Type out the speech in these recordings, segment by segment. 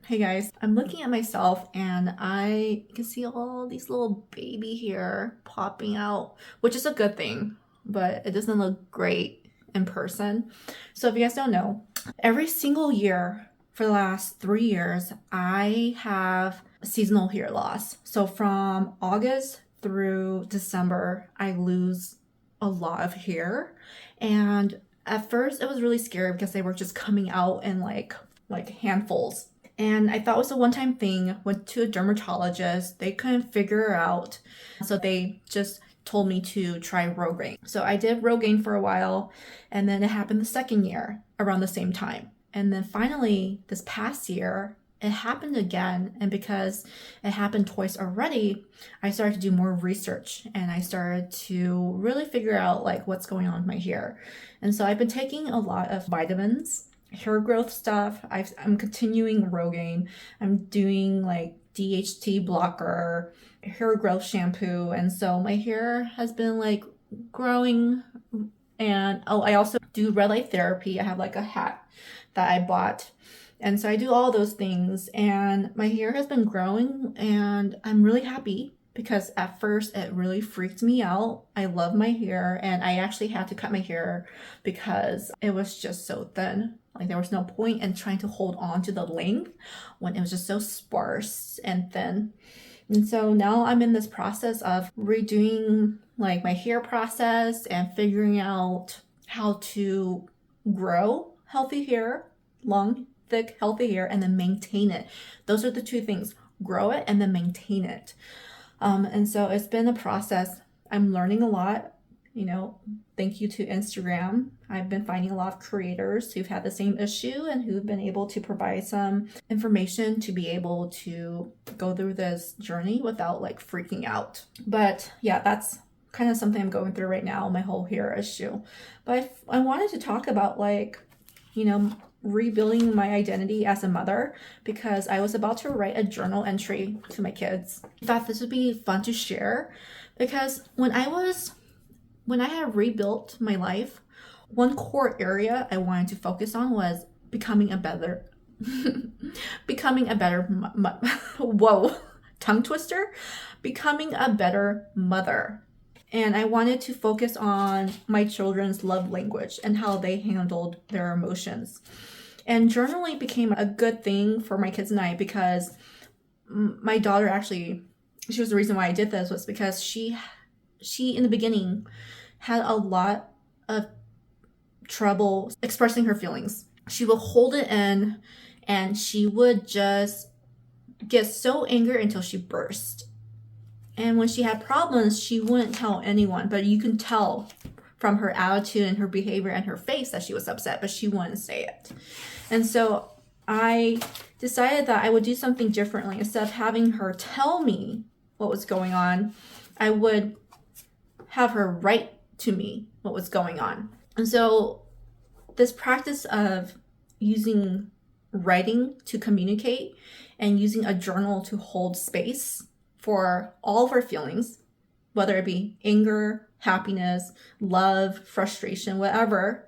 Hey guys, I'm looking at myself and I can see all these little baby hair popping out, which is a good thing, but it doesn't look great in person. So if you guys don't know, every single year for the last 3 years, I have seasonal hair loss. So from August through December, I lose a lot of hair. And at first it was really scary because they were just coming out in like handfuls. And I thought it was a one-time thing. Went to a dermatologist. They couldn't figure out. So they just told me to try Rogaine. So I did Rogaine for a while, and then it happened the second year around the same time. And then finally, this past year, it happened again. And because it happened twice already, I started to do more research and I started to really figure out like what's going on with my hair. And so I've been taking a lot of vitamins, hair growth stuff. I'm continuing Rogaine. I'm doing like DHT blocker, hair growth shampoo. And so my hair has been like growing. And I also do red light therapy. I have like a hat that I bought. And so I do all those things and my hair has been growing and I'm really happy because at first it really freaked me out. I love my hair and I actually had to cut my hair because it was just so thin. Like there was no point in trying to hold on to the length when it was just so sparse and thin. And so now I'm in this process of redoing like my hair process and figuring out how to grow healthy hair, long, thick, healthy hair, and then maintain it. Those are the two things: grow it and then maintain it. And so it's been a process. I'm learning a lot. Thank you to Instagram. I've been finding a lot of creators who've had the same issue and who've been able to provide some information to be able to go through this journey without like freaking out. But yeah, that's kind of something I'm going through right now, my whole hair issue. But I wanted to talk about rebuilding my identity as a mother because I was about to write a journal entry to my kids. I thought this would be fun to share because when I had rebuilt my life, one core area I wanted to focus on was becoming a better whoa, tongue twister, becoming a better mother. And I wanted to focus on my children's love language and how they handled their emotions. And journaling became a good thing for my kids and I because my daughter she was the reason why I did this was because she in the beginning had a lot of trouble expressing her feelings. She would hold it in and she would just get so angry until she burst. And when she had problems, she wouldn't tell anyone, but you can tell from her attitude and her behavior and her face that she was upset, but she wouldn't say it. And so I decided that I would do something differently. Instead of having her tell me what was going on, I would have her write to me what was going on. And so this practice of using writing to communicate and using a journal to hold space for all of our feelings, whether it be anger, happiness, love, frustration, whatever,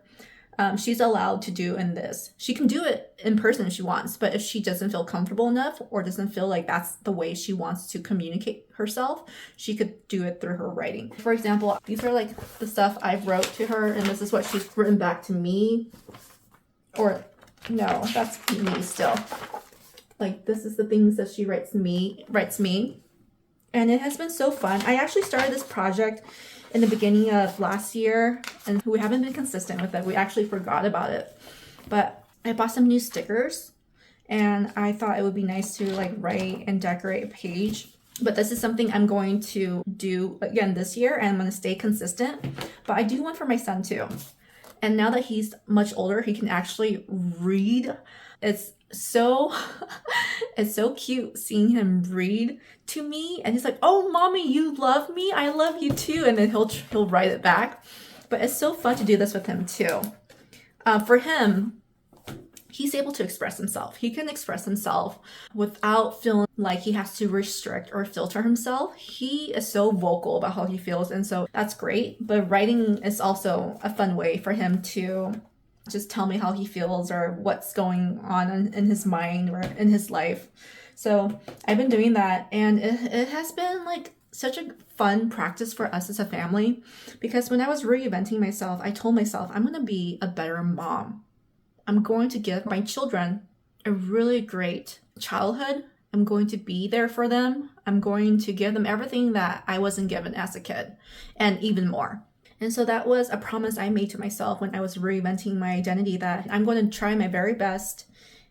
she's allowed to do in this. She can do it in person if she wants, but if she doesn't feel comfortable enough or doesn't feel like that's the way she wants to communicate herself, she could do it through her writing. For example, these are like the stuff I've wrote to her, and this is what she's written back to me. Or no, that's me still. Like this is the things that she writes me. And it has been so fun. I actually started this project in the beginning of last year and we haven't been consistent with it. We actually forgot about it. But I bought some new stickers and I thought it would be nice to like write and decorate a page. But this is something I'm going to do again this year and I'm going to stay consistent. But I do one for my son too. And now that he's much older, he can actually read. It's so cute seeing him read to me, and he's like, "Oh, mommy, you love me. I love you too." And then he'll write it back. But it's so fun to do this with him too. For him, he's able to express himself. He can express himself without feeling like he has to restrict or filter himself. He is so vocal about how he feels, and so that's great. But writing is also a fun way for him to just tell me how he feels or what's going on in his mind or in his life. So I've been doing that, and it has been like such a fun practice for us as a family, because when I was reinventing myself, I told myself I'm going to be a better mom. I'm going to give my children a really great childhood. I'm going to be there for them. I'm going to give them everything that I wasn't given as a kid, and even more. And so that was a promise I made to myself when I was reinventing my identity, that I'm going to try my very best,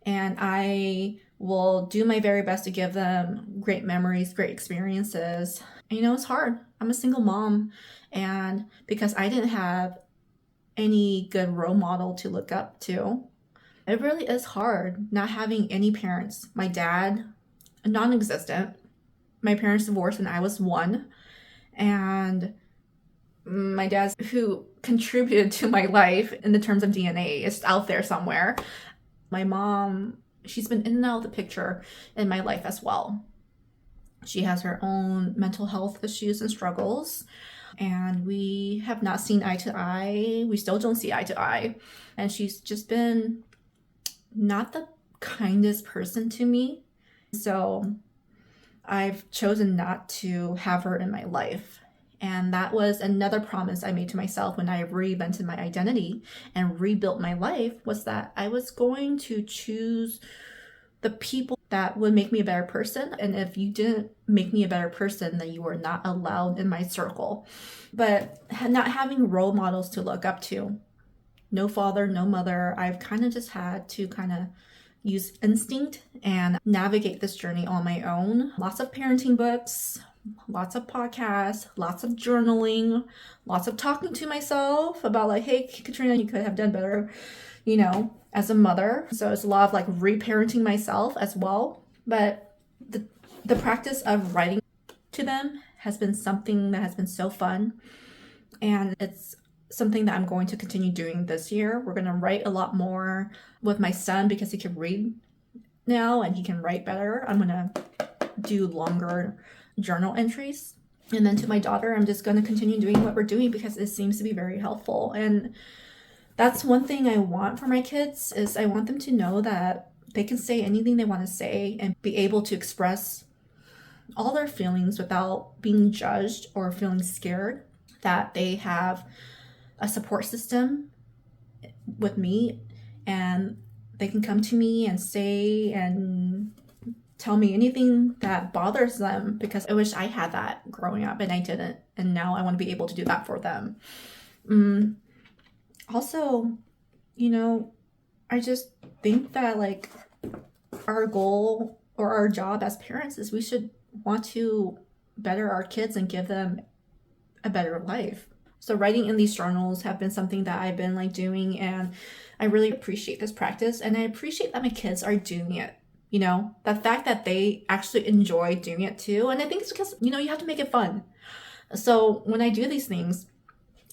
and I will do my very best to give them great memories, great experiences. And, it's hard. I'm a single mom, and because I didn't have any good role model to look up to, it really is hard not having any parents. My dad, non-existent. My parents divorced when I was 1, and my dad, who contributed to my life in the terms of DNA, is out there somewhere. My mom, she's been in and out of the picture in my life as well. She has her own mental health issues and struggles, and we have not seen eye to eye. We still don't see eye to eye. And she's just been not the kindest person to me. So I've chosen not to have her in my life. And that was another promise I made to myself when I reinvented my identity and rebuilt my life, was that I was going to choose the people that would make me a better person. And if you didn't make me a better person, then you were not allowed in my circle. But not having role models to look up to, no father, no mother, I've kind of just had to use instinct and navigate this journey on my own. Lots of parenting books, lots of podcasts, lots of journaling, lots of talking to myself about like, hey, Katrina, you could have done better, as a mother. So it's a lot of reparenting myself as well. But the practice of writing to them has been something that has been so fun. And it's something that I'm going to continue doing this year. We're going to write a lot more with my son because he can read now and he can write better. I'm going to do longer journal entries. And then to my daughter, I'm just going to continue doing what we're doing because it seems to be very helpful. And that's one thing I want for my kids, is I want them to know that they can say anything they want to say and be able to express all their feelings without being judged or feeling scared, that they have a support system with me, and they can come to me and say and tell me anything that bothers them, because I wish I had that growing up and I didn't, and now I want to be able to do that for them. Also, I just think that our goal or our job as parents is we should want to better our kids and give them a better life. So writing in these journals have been something that I've been doing, and I really appreciate this practice, and I appreciate that my kids are doing it. The fact that they actually enjoy doing it too. And I think it's because, you have to make it fun. So when I do these things,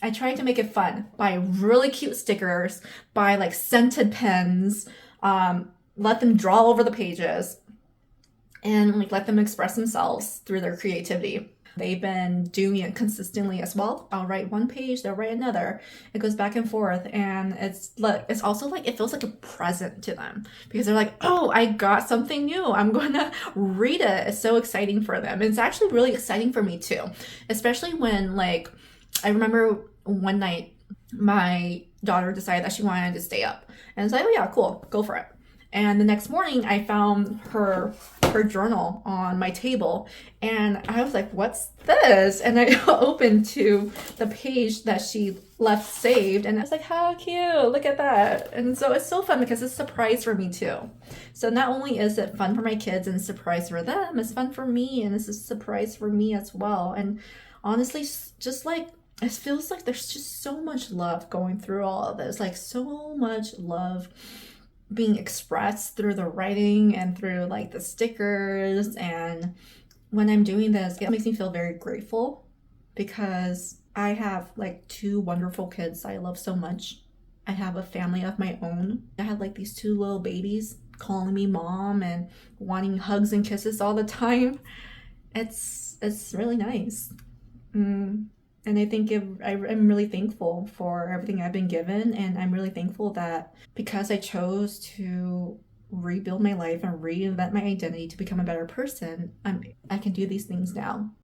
I try to make it fun by really cute stickers, by scented pens, let them draw over the pages, and let them express themselves through their creativity. They've been doing it consistently as well. I'll write one page, they'll write another. It goes back and forth, and it's also it feels like a present to them, because they're like, oh, I got something new. I'm going to read it. It's so exciting for them. And it's actually really exciting for me too, especially when I remember one night my daughter decided that she wanted to stay up, and it's like, oh yeah, cool, go for it. And the next morning I found her journal on my table, and I was like, what's this? And I opened to the page that she left saved, and I was like, how cute, look at that. And so it's so fun because it's a surprise for me too. So not only is it fun for my kids and a surprise for them, it's fun for me, and it's a surprise for me as well. And honestly, just it feels like there's just so much love going through all of this, so much love being expressed through the writing and through the stickers. And when I'm doing this, it makes me feel very grateful, because I have 2 wonderful kids I love so much. I have a family of my own. I have these 2 little babies calling me mom and wanting hugs and kisses all the time. It's really nice. And I think I'm really thankful for everything I've been given. And I'm really thankful that because I chose to rebuild my life and reinvent my identity to become a better person, I can do these things now.